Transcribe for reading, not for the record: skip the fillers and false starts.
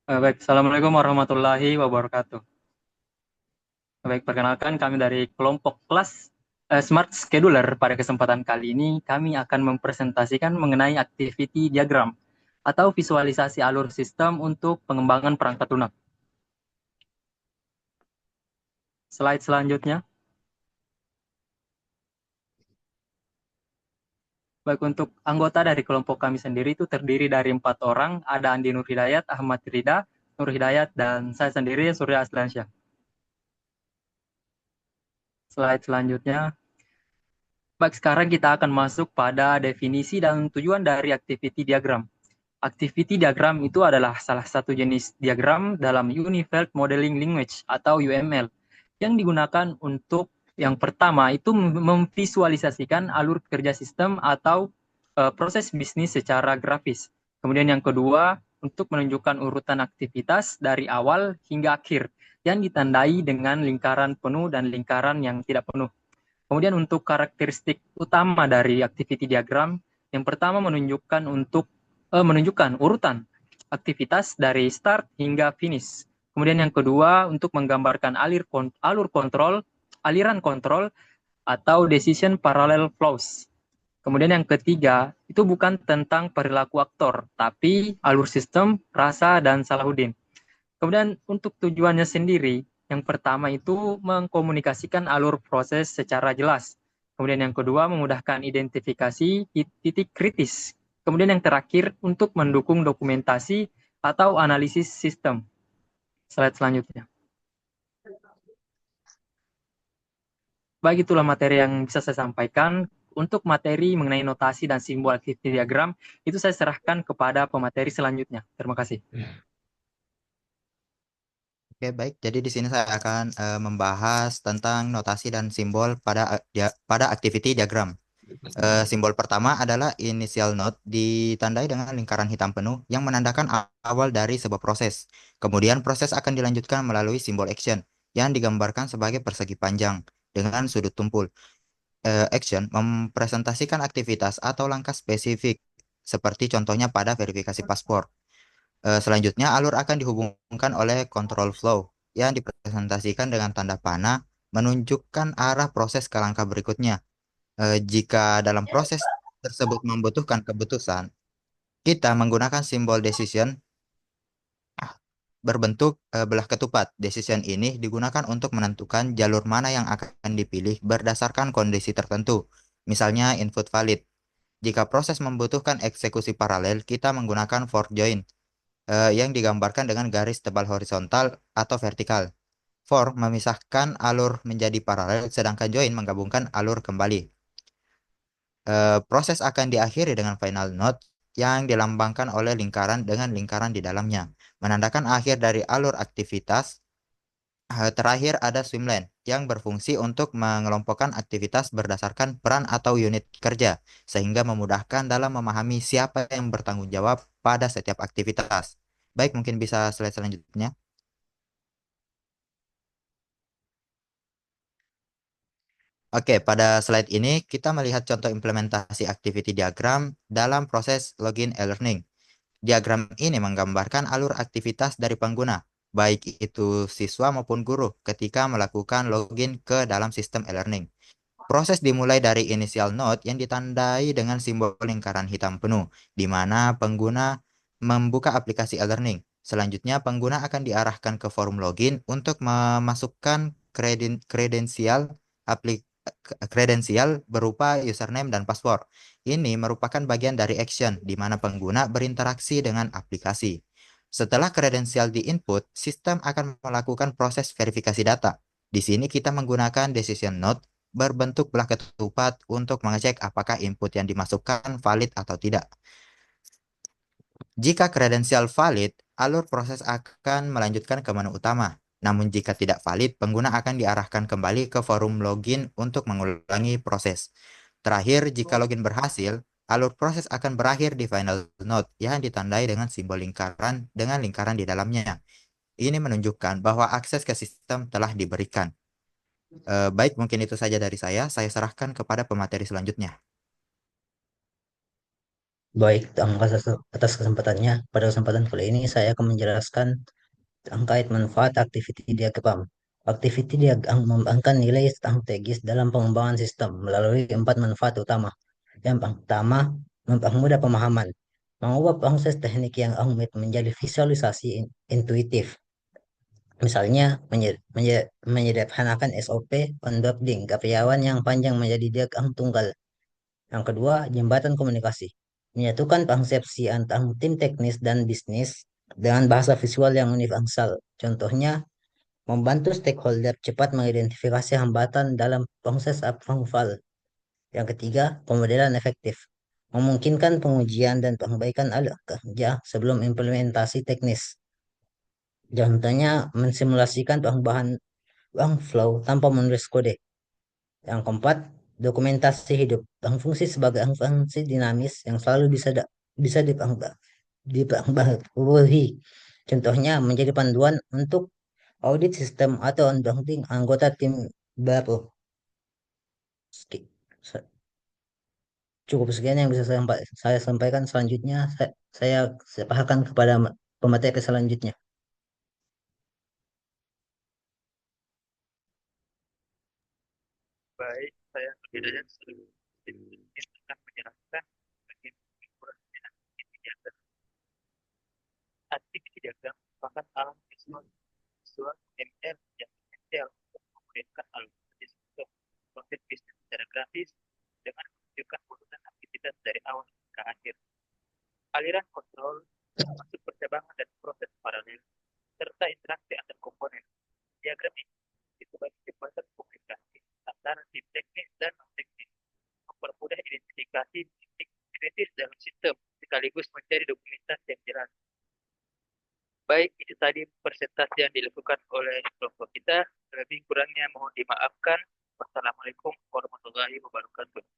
Baik, Assalamualaikum warahmatullahi wabarakatuh. Baik, perkenalkan kami dari kelompok kelas Smart Scheduler. Pada kesempatan kali ini, kami akan mempresentasikan mengenai activity diagram atau visualisasi alur sistem untuk pengembangan perangkat lunak. Slide selanjutnya. Baik, untuk anggota dari kelompok kami sendiri itu terdiri dari 4 orang. Ada Andi Nur Hidayat, Ahmad Rida, Nur Hidayat, dan saya sendiri, Surya Aslansyah. Slide selanjutnya. Baik, sekarang kita akan masuk pada definisi dan tujuan dari activity diagram. Activity diagram itu adalah salah satu jenis diagram dalam Unified Modeling Language atau UML yang digunakan untuk yang pertama itu memvisualisasikan alur kerja sistem atau proses bisnis secara grafis. Kemudian yang kedua untuk menunjukkan urutan aktivitas dari awal hingga akhir yang ditandai dengan lingkaran penuh dan lingkaran yang tidak penuh. Kemudian untuk karakteristik utama dari activity diagram, yang pertama menunjukkan urutan aktivitas dari start hingga finish. Kemudian yang kedua untuk menggambarkan aliran kontrol atau decision parallel flows. Kemudian yang ketiga itu bukan tentang perilaku aktor, tapi alur sistem, rasa, dan Salahuddin. Kemudian untuk tujuannya sendiri, yang pertama itu mengkomunikasikan alur proses secara jelas. Kemudian yang kedua memudahkan identifikasi titik kritis. Kemudian yang terakhir untuk mendukung dokumentasi atau analisis sistem. Slide selanjutnya. Baik, itulah materi yang bisa saya sampaikan. Untuk materi mengenai notasi dan simbol activity diagram, itu saya serahkan kepada pemateri selanjutnya. Terima kasih. Oke, baik. Jadi di sini saya akan membahas tentang notasi dan simbol pada activity diagram. Simbol pertama adalah initial node ditandai dengan lingkaran hitam penuh yang menandakan awal dari sebuah proses. Kemudian proses akan dilanjutkan melalui simbol action yang digambarkan sebagai persegi panjang dengan sudut tumpul. Action mempresentasikan aktivitas atau langkah spesifik seperti contohnya pada verifikasi paspor. Selanjutnya, alur akan dihubungkan oleh control flow yang dipresentasikan dengan tanda panah menunjukkan arah proses ke langkah berikutnya. Jika dalam proses tersebut membutuhkan keputusan, kita menggunakan simbol decision berbentuk belah ketupat. Decision ini digunakan untuk menentukan jalur mana yang akan dipilih berdasarkan kondisi tertentu, misalnya input valid. Jika proses membutuhkan eksekusi paralel, kita menggunakan fork join yang digambarkan dengan garis tebal horizontal atau vertikal. For memisahkan alur menjadi paralel, sedangkan join menggabungkan alur kembali. Proses akan diakhiri dengan final node yang dilambangkan oleh lingkaran dengan lingkaran di dalamnya, menandakan akhir dari alur aktivitas. Terakhir ada swimlane yang berfungsi untuk mengelompokkan aktivitas berdasarkan peran atau unit kerja, sehingga memudahkan dalam memahami siapa yang bertanggung jawab pada setiap aktivitas. Baik, mungkin bisa slide selanjutnya. Oke, pada slide ini kita melihat contoh implementasi activity diagram dalam proses login e-learning. Diagram ini menggambarkan alur aktivitas dari pengguna, baik itu siswa maupun guru ketika melakukan login ke dalam sistem e-learning. Proses dimulai dari initial node yang ditandai dengan simbol lingkaran hitam penuh, di mana pengguna membuka aplikasi e-learning. Selanjutnya, pengguna akan diarahkan ke forum login untuk memasukkan kredensial kredensial berupa username dan password. Ini merupakan bagian dari action di mana pengguna berinteraksi dengan aplikasi. Setelah kredensial diinput, sistem akan melakukan proses verifikasi data. Di sini kita menggunakan decision node berbentuk belah ketupat untuk mengecek apakah input yang dimasukkan valid atau tidak. Jika kredensial valid, alur proses akan melanjutkan ke menu utama. Namun jika tidak valid, pengguna akan diarahkan kembali ke forum login untuk mengulangi proses. Terakhir, jika login berhasil, alur proses akan berakhir di final node yang ditandai dengan simbol lingkaran dengan lingkaran di dalamnya. Ini menunjukkan bahwa akses ke sistem telah diberikan. Baik, mungkin itu saja dari saya. Saya serahkan kepada pemateri selanjutnya. Baik, atas kesempatannya. Pada kesempatan kali ini saya akan menjelaskan terkait manfaat activity diagram. Activity diagram mengembangkan nilai strategis dalam pengembangan sistem melalui 4 manfaat utama. Yang pertama, mempermudah pemahaman. Mengubah proses teknik yang rumit menjadi visualisasi intuitif. Misalnya, menyederhanakan SOP onboarding karyawan yang panjang menjadi diagram tunggal. Yang kedua, jembatan komunikasi. Menyatukan persepsi antara tim teknis dan bisnis dengan bahasa visual yang universal. Contohnya, membantu stakeholder cepat mengidentifikasi hambatan dalam proses approval. Yang ketiga, pemodelan efektif. Memungkinkan pengujian dan perbaikan alur kerja sebelum implementasi teknis. Contohnya, mensimulasikan perubahan workflow tanpa menulis kode. Yang keempat, dokumentasi hidup. Fungsi sebagai fungsi dinamis yang selalu bisa diperbarui. Contohnya menjadi panduan untuk audit sistem atau onboarding anggota tim baru. Ski- se- Cukup sekian yang bisa saya sampaikan. Selanjutnya saya persilahkan kepada pemateri selanjutnya. Baik, saya Hidayat sedikit akan menjelaskan bagaimana penggunaan aktiviti diagram. Aktiviti diagram merupakan alat visual ML yang detail untuk memudahkan algoritma sistem proses bisnis secara grafis dengan menunjukkan urutan aktivitas dari awal ke akhir. Aliran kontrol, masuk percabangan dan proses paralel, serta interaksi antar komponen. Diagram ini sebagai jembatan komunikasi antara tim teknis dan non teknis, mempermudah identifikasi titik kritis dalam sistem, sekaligus mencari dokumentasi yang jelas. Baik, itu tadi presentasi yang dilakukan oleh kelompok kita. Lebih kurangnya mohon dimaafkan. Wassalamualaikum warahmatullahi wabarakatuh.